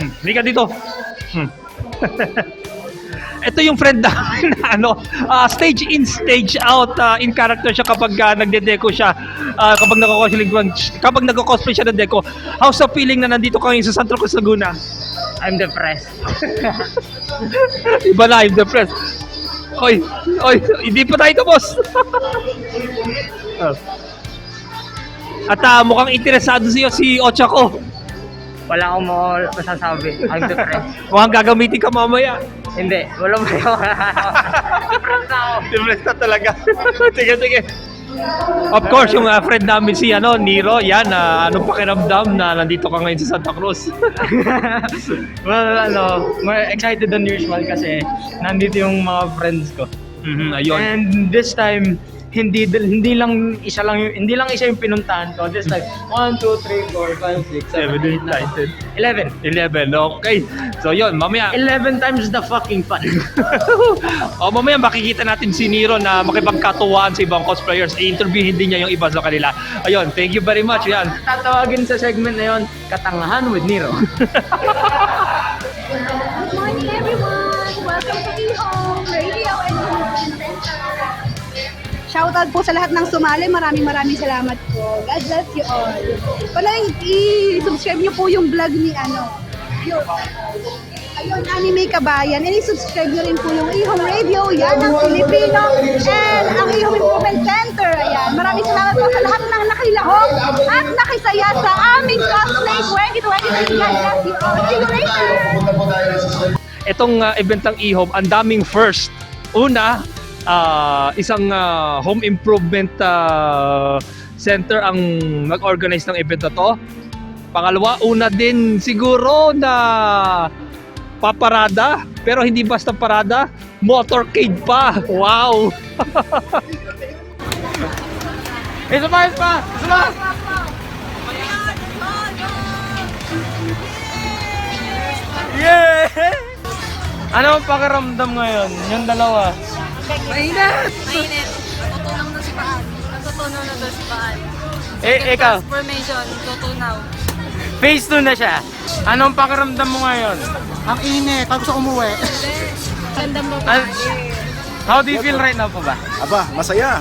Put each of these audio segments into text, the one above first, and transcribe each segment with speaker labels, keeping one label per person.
Speaker 1: Hindi ka dito. Ito yung friend namin na stage in, stage out, in character siya kapag nagde-deco siya, kapag nagko-cosplay siya ng deco. How's the feeling na nandito kami sa Santa Cruz, Laguna?
Speaker 2: I'm depressed.
Speaker 1: Iba na, I'm depressed. Oy, hindi pa tayo tapos. At mukhang interesado siya si Ochako.
Speaker 2: Wala akong masasabi. I'm depressed.
Speaker 1: Mukhang gagamitin ka mamaya.
Speaker 2: Hindi, wala mo yun. Depressed na ako.
Speaker 1: Depressed na talaga. Sige. Of course, yung friend namin si Nero, yan, anong pakiramdam na nandito ka ngayon sa Santa Cruz?
Speaker 2: Well, more excited than usual kasi nandito yung mga friends ko.
Speaker 1: Ayun.
Speaker 2: And this time, hindi lang isa yung pinuntahan ko. This time, 1, 2, 3, 4, 5, 6, 7, 8, 9, 10, 11.
Speaker 1: 11. Okay. So yun, mamaya.
Speaker 2: 11 times the fucking fun.
Speaker 1: Mamaya makikita natin si Nero na makipagkatuwaan sa ibang cosplayers. I-interviewin din niya yung iba sa kanila. Ayun, thank you very much. Yan.
Speaker 2: Tatawagin sa segment na yun, Katangahan with Nero.
Speaker 3: Good morning, everyone! Welcome to eHome Radio and Convention Center. Shoutout po sa lahat ng sumali. Maraming salamat po. God bless you all. Pala, i-subscribe niyo po yung vlog ni Anime Kabayan. And i-subscribe niyo rin po yung eHome Radio. Yan ang Filipino. And ang eHome Improvement Center. Ayan. Maraming salamat po sa lahat ng nakilahok at nakisaya sa aming cosplay 2023. God bless you all. See you later!
Speaker 1: Itong event ng eHome, ang daming first. Una, isang home improvement center ang nag-organize ng event na to. Pangalawa, una din siguro na paparada, pero hindi basta parada, motorcade pa. Wow!
Speaker 2: Sumayas pa! Yeah! Ano ang pakiramdam ngayon? Yung dalawa.
Speaker 4: Mainit! Natutunaw na si Paan. Natutunaw na daw si Paan.
Speaker 2: Ikaw?
Speaker 4: Transformation, tutunaw.
Speaker 2: Phase 2 na siya. Anong pakiramdam mo ngayon?
Speaker 5: Ang init, pag gusto umuwi.
Speaker 4: Gandang
Speaker 2: An-
Speaker 4: babae.
Speaker 2: How do you feel right now pa ba?
Speaker 6: Aba, masaya.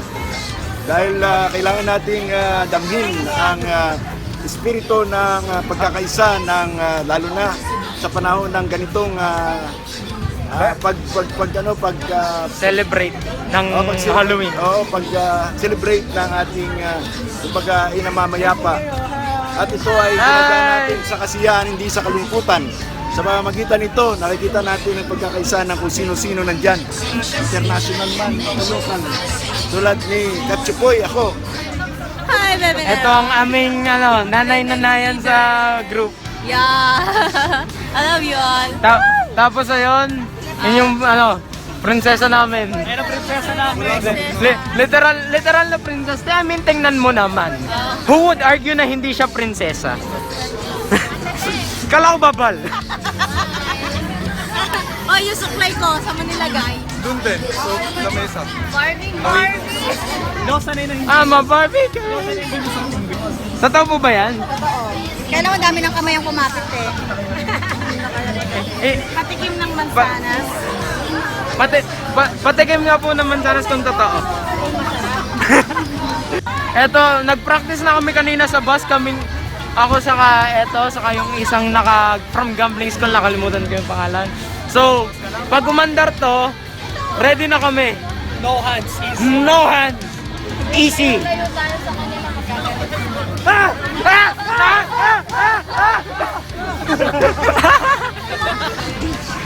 Speaker 6: Dahil kailangan nating damhin ang espiritu ng pagkakaisa ng lalo na sa panahon ng ganitong
Speaker 2: Celebrate ng Halloween.
Speaker 6: celebrate ng ating inamamayapa. At ito ay ginagawa natin sa kasiyahan, hindi sa kalungkutan. Sa pamamagitan nito, nakikita natin ang pagkakaisa ng kung sino-sino nandyan. International man, local. Tulad ni Katsupoy, ako.
Speaker 4: Hi, bebe.
Speaker 2: Ito ang aming nanay-nanayan sa group.
Speaker 4: Yeah. I love you all.
Speaker 2: Tapos ayun, yun yung prinsesa namin.
Speaker 1: Ayun ang prinsesa namin.
Speaker 2: Literal na prinsesa. I mean, tingnan mo naman. Who would argue na hindi siya prinsesa? Kala ko babal.
Speaker 4: Oh, yung suklay ko, sa Manila, guys.
Speaker 6: Doon din, so sa mesa.
Speaker 4: Barbie!
Speaker 2: Ma-Barbie ka. Totoo po ba yan?
Speaker 4: Kaya naman dami ng kamay ang kumapit Patikim ng mansanas.
Speaker 2: Patikim nga po ng mansanas kung totoo. Eto, nag-practice na kami kanina sa bus. Ako saka yung isang from gambling school, nakalimutan ko yung pangalan. So, pag umandar to, ready na kami.
Speaker 1: No hands, easy.
Speaker 2: No hands! Easy!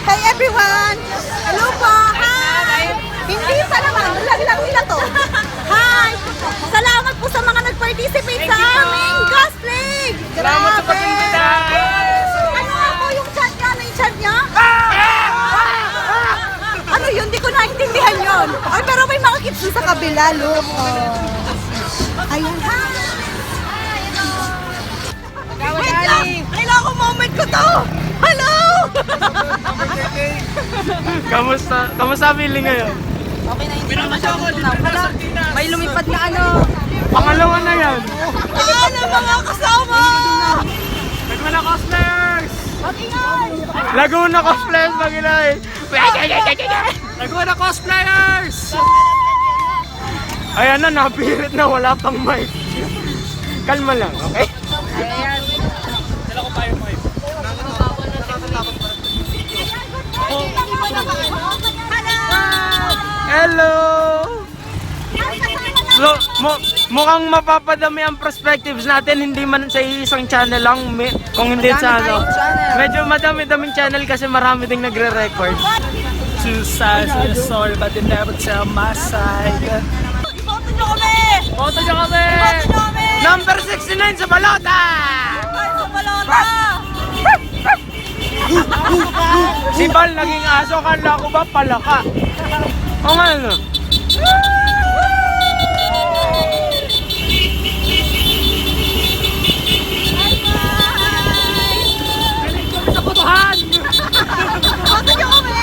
Speaker 3: Hey everyone! Hello po! Hi! Hindi pa naman, lang nila to. Hi! Salamat po sa mga nag-participate sa aming cosplay!
Speaker 2: Salamat sa
Speaker 3: Grabe!
Speaker 2: pag-imbita!
Speaker 3: Ano nga po yung chat niya? Ano yung chat niya? Ano yun? Di ko naintindihan yun. Ay, pero may mga kids dun sa kabila, look. Oh. Ayun, hi! Wait lang! Kailangan ko moment ko to! Hello!
Speaker 2: Kamusta feeling ngayon?
Speaker 4: Okay na, hindi naman siya tutunaw. Hala, may lumipad na
Speaker 2: Pangalawa na yan.
Speaker 3: Ano mga kasama?
Speaker 2: Mga cosplayers!
Speaker 3: Mag-ingat!
Speaker 2: Laguna cosplayers Maginoy!
Speaker 1: Laguna cosplayers!
Speaker 2: Ayan na, napirit na, wala pang mic. Kalma lang, okay?
Speaker 1: Dala ko pa yung mic.
Speaker 2: Hello! Mukhang mapapadami ang perspectives natin, hindi man sa isang channel lang, kung hindi sa ano. Medyo madami-daming channel kasi marami ding nagre-record.
Speaker 1: Two sides of the story but they never tell my side.
Speaker 3: Iboto nyo kami!
Speaker 2: Boto nyo kami!
Speaker 3: Iboto nyo kami!
Speaker 2: Number 69 sa balota!
Speaker 3: Sa balota!
Speaker 2: Si Bal naging aso, kala ko ba palaka? O nga ano?
Speaker 3: Iboto nyo kami!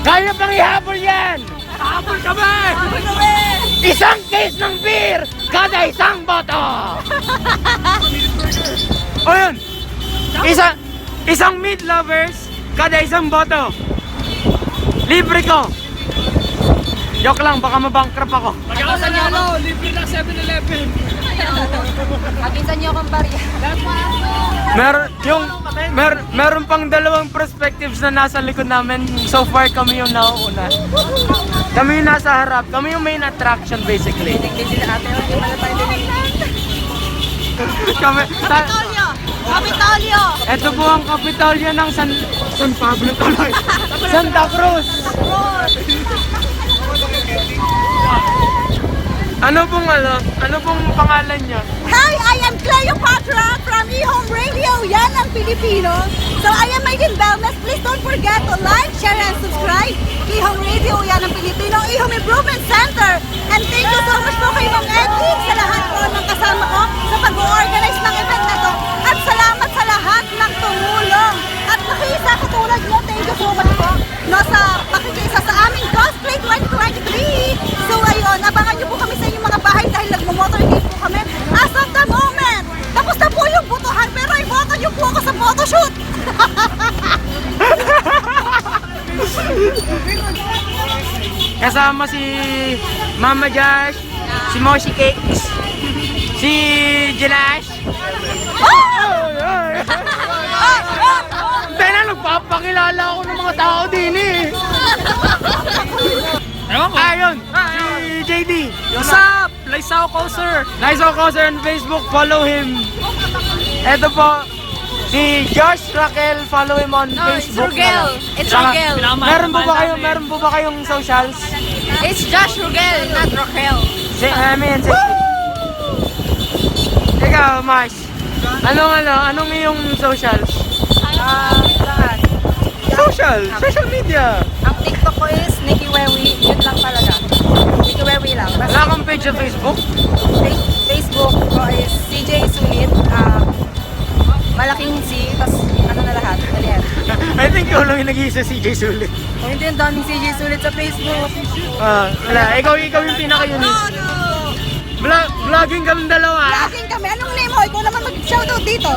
Speaker 2: Kaya pang ihabol yan!
Speaker 1: Habol kami!
Speaker 3: Iboto kami!
Speaker 2: Isang case ng beer, kada isang boto! O yun! Isang meat lovers, kada isang boto! Libre ko! Joke lang, baka mabankrupt ako.
Speaker 1: Magkakasan niyo ako, libre na 7-Eleven.
Speaker 4: Pagkinsan niyo akong barya.
Speaker 2: Meron pang dalawang perspectives na nasa likod namin. So far kami yung nauuna. Kami yung nasa harap. Kami yung main attraction basically. Kami,
Speaker 3: Kapitolyo! Kapitolyo!
Speaker 2: ito po ang kapitolyo ng San Pablo tuloy. Santa Cruz. Ano pong pangalan niya?
Speaker 3: Hi, I am Cleopatra from eHome Radio. Yan ang Pilipino. So I am Maiden Belmes. Please don't forget to like, share, and subscribe. eHome Radio, yan ang Pilipino. eHome Improvement Center. And thank you so much po kay Mang Edwin sa lahat po ng kasama ko sa pag-organize ng event na to. At salamat sa lahat ng tumulong. At nakiisa katulad mo, thank you so much po. No, sa pakikiisa sa aming Cosplay 2023. So ayun, abangan niyo po kami sa inyong mga bahay dahil nagmo-motorcade po kami. As of the moment, tapos na po yung butuhan pero iboto niyo po ako sa photoshoot.
Speaker 2: Kasama si Mama Josh, si Moshi Cakes, si Jelash. Tena, nagpapakilala ako ng mga tao din eh.
Speaker 1: Ewan ko.
Speaker 2: Ayun, si JD.
Speaker 1: What's up? Laisao Coaster.
Speaker 2: Laiso Coser on Facebook, follow him. Eto po, si Josh Raquel, follow him on Facebook.
Speaker 4: Rugel. It's
Speaker 2: Saka,
Speaker 4: Rugel.
Speaker 2: Meron po ba kayong socials?
Speaker 4: It's Josh Rugel, not Raquel.
Speaker 2: Ikaw, Mars. Anong iyong socials?
Speaker 4: Lahat.
Speaker 2: Social media.
Speaker 4: Ang TikTok ko is Nikki Wewi. Yun lang talaga. Nikki Wewi lang.
Speaker 2: Wala kang page sa Facebook?
Speaker 4: Facebook ko is CJ Sulit. Malaking C, tapos ano na lahat. Aliyan.
Speaker 2: I think ikaw lang yung nag-iisa CJ Sulit.
Speaker 4: Kung hindi yung daming CJ Sulit sa Facebook.
Speaker 2: Wala, ikaw yung pinaka-unique. Vlogging kami dalawa.
Speaker 3: Laging kami. Anong name mo? Ikaw naman mag-shoutout dito.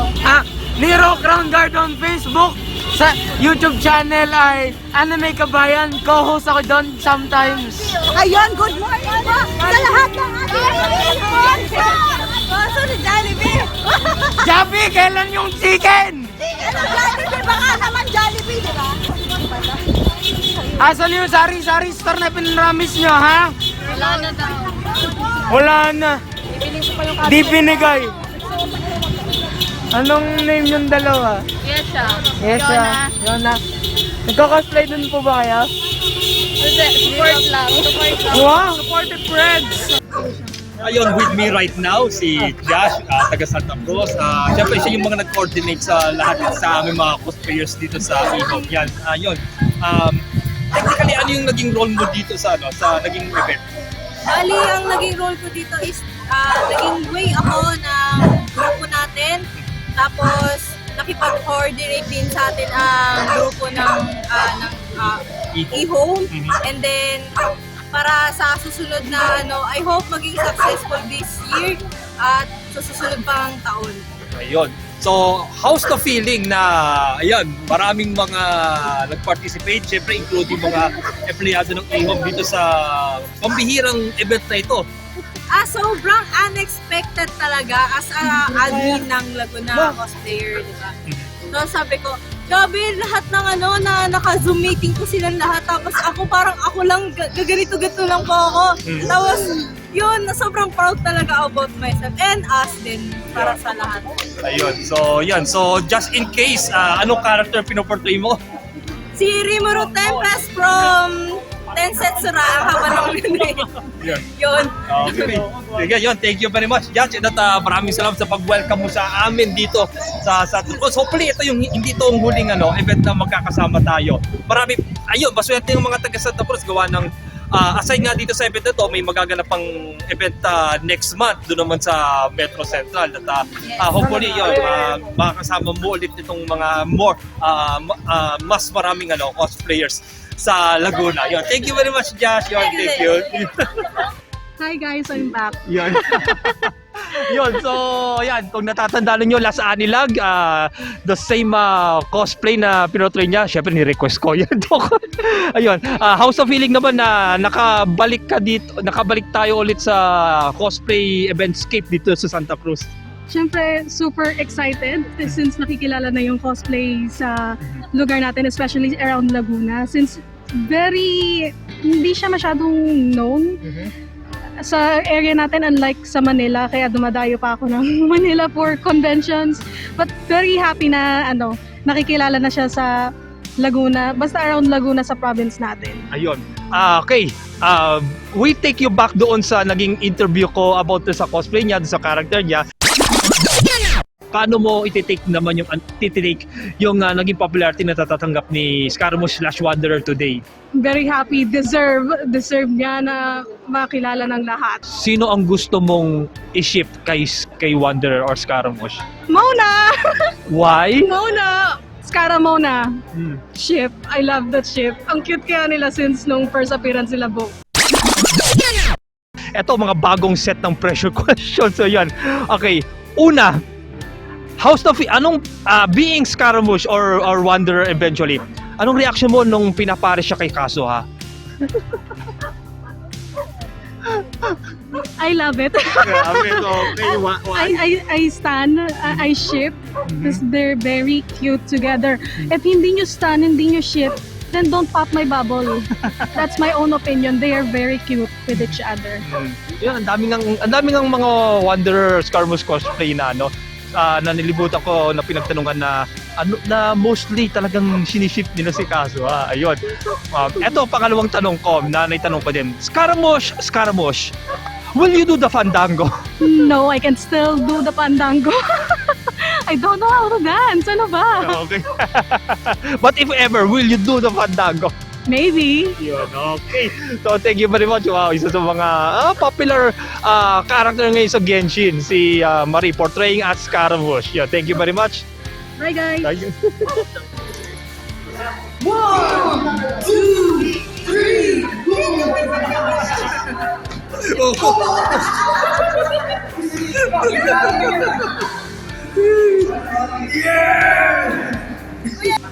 Speaker 2: Nero Crown Guard on Facebook. Sa YouTube channel ay Anime Kabayan. Co-host ako doon sometimes.
Speaker 3: Ayun, good morning po sa lahat ng ating so ni Jollibee.
Speaker 2: Javi, kailan yung chicken?
Speaker 3: Ano Jollibee? Baka naman Jollibee, di ba?
Speaker 2: Asan yung sari-sari store na pinramis nyo, ha?
Speaker 4: Wala na daw.
Speaker 2: Wala na.
Speaker 4: Ipiling ko pa yung
Speaker 2: Di binigay. Anong name yung dalawa?
Speaker 4: Yesha.
Speaker 2: Yona. Nagko-cosplay dun po ba kayo?
Speaker 4: Support lang.
Speaker 2: Wow!
Speaker 1: Supported friends. Ayun, with me right now, si Josh, taga Santa Cruz. Siyempre, siya yung mga nag-coordinate sa lahat sa aming mga cosplayers dito sa eHome. Yan, ayun. Technically, ano yung naging role mo dito sa naging event?
Speaker 4: Bali, ang naging role ko dito is naging way ako ng grupo natin. Tapos, nakipag-coordinate din sa atin ang grupo ng eHome. And then, para sa susunod na I hope maging successful this year at sa susunod pang taon.
Speaker 1: Ayun. So, how's the feeling na, ayan, maraming mga nag-participate, syempre including mga empleyado ng IHOM dito sa pambihirang event na ito?
Speaker 4: Sobrang unexpected talaga as admin ng Laguna cosplayer, di ba? So sabi ko, grabe lahat ng na naka-Zoom meeting ko silang lahat. Tapos ako parang ako lang, gaganito-gato lang po ako. Tapos yun, sobrang proud talaga about myself and us din para sa lahat.
Speaker 1: Ayun. So, yan. So, just in case, anong character pinoportray mo?
Speaker 4: Si Rimuru Tempest from Tensetsura, ang haba ng name.
Speaker 1: Yan.
Speaker 4: Yun.
Speaker 1: Okay. Sige, yun. Thank you very much, Judge. At maraming salamat sa pag-welcome mo sa amin dito sa Turcos. Hopefully, ito yung hindi ito ang huling event na magkakasama tayo. Marami, ayun, maswerte yung mga taga Santa Cruz gawa ng aside nga dito sa event na to, may magaganap pang event next month doon naman sa Metro Central. At hopefully, yun, makakasama mo ulit itong mga mas maraming cosplayers sa Laguna. Yun. Thank you very much, Josh. Yun, thank you.
Speaker 3: Hi guys, I'm back.
Speaker 1: Yun. Yun, so yan, kung natatandaan nyo, last Anilag, the same cosplay na pinotray niya, syempre ni-request ko yan. Ayun, how's the feeling naman na nakabalik ka dito, nakabalik tayo ulit sa cosplay eventscape dito sa Santa Cruz?
Speaker 7: Siyempre, super excited since nakikilala na yung cosplay sa lugar natin, especially around Laguna. Since hindi siya masyadong known sa area natin, unlike sa Manila, kaya dumadayo pa ako ng Manila for conventions. But very happy na nakikilala na siya sa Laguna, basta around Laguna sa province natin.
Speaker 1: Ayun. Okay. We take you back doon sa naging interview ko about sa cosplay niya, sa character niya. Paano mo ititake naman yung naging popularity na tatatanggap ni Scaramouche/Wanderer today?
Speaker 7: Very happy, deserve niya na makilala ng lahat.
Speaker 1: Sino ang gusto mong i-ship kay Wanderer or Scaramouche?
Speaker 7: Mona!
Speaker 1: Why?
Speaker 7: Mona! Scaramona. Ship. I love that ship. Ang cute kaya nila since nung first appearance nila both.
Speaker 1: Ito, mga bagong set ng pressure question. So, yan. Okay. Una, how's the anong being Scaramouche or Wanderer eventually? Anong reaction mo nung pinapare siya kay Kazuha?
Speaker 7: I love it.
Speaker 1: Grabe, okay.
Speaker 7: I stan, I ship, because they're very cute together. If hindi nyo stan, hindi nyo ship, then don't pop my bubble. That's my own opinion. They are very cute with each other.
Speaker 1: Yun, ang daming ng mga Wanderer Scaramouche cosplay na na nilibutan ko na pinagtanungan na mostly talagang siniship nila si Kazuha. Ayun. Eto, pangalawang tanong ko, naitanong ko din. Scaramouche, will you do the fandango?
Speaker 7: No, I can still do the pandango. I don't know how to dance. Ano ba?
Speaker 1: Okay. But if ever, will you do the fandango?
Speaker 7: Maybe.
Speaker 1: Yun, okay. So, thank you very much. Wow, isa sa mga popular character ngayon sa Genshin, si Marie, portraying as Scaramouche. Yeah, thank you very much.
Speaker 7: Bye, guys.
Speaker 1: Thank you.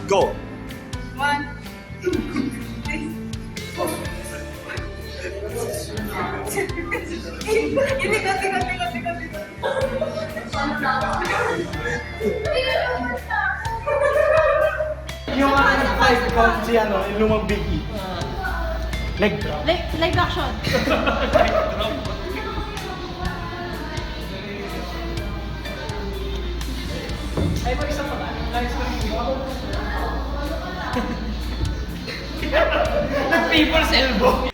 Speaker 1: Go.
Speaker 2: Yung 5 count si yung lumang biggie. Leg drop.
Speaker 7: Live action.
Speaker 2: Ay, mag-isa pa ba? Nag-people's elbow.